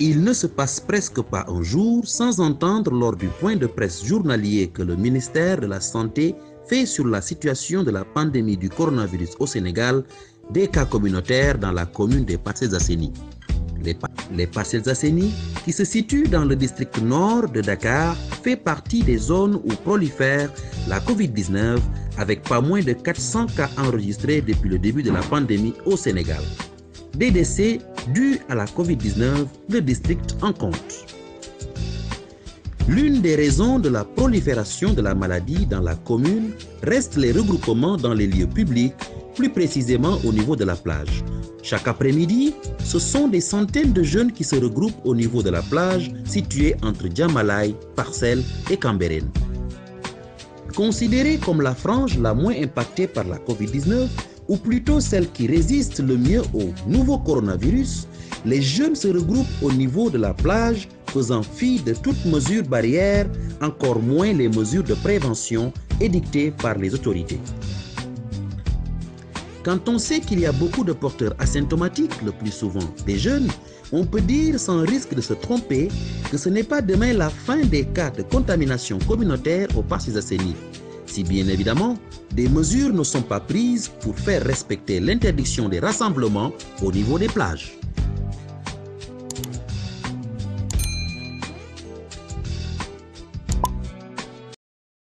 Il ne se passe presque pas un jour sans entendre lors du point de presse journalier que le ministère de la Santé fait sur la situation de la pandémie du coronavirus au Sénégal des cas communautaires dans la commune des Parcelles Assainies. Les Parcelles Assainies, qui se situent dans le district nord de Dakar, fait partie des zones où prolifère la Covid-19 avec pas moins de 400 cas enregistrés depuis le début de la pandémie au Sénégal. Des décès dus à la Covid-19, le district en compte. L'une des raisons de la prolifération de la maladie dans la commune reste les regroupements dans les lieux publics, plus précisément au niveau de la plage. Chaque après-midi, ce sont des centaines de jeunes qui se regroupent au niveau de la plage située entre Djamalaï, Parcelles et Cambérène. Considérée comme la frange la moins impactée par la Covid-19, ou plutôt celle qui résiste le mieux au nouveau coronavirus, les jeunes se regroupent au niveau de la plage, faisant fi de toutes mesures barrières, encore moins les mesures de prévention édictées par les autorités. Quand on sait qu'il y a beaucoup de porteurs asymptomatiques, le plus souvent des jeunes, on peut dire sans risque de se tromper que ce n'est pas demain la fin des cas de contamination communautaire aux Parcelles Assainies. Si bien évidemment, des mesures ne sont pas prises pour faire respecter l'interdiction des rassemblements au niveau des plages.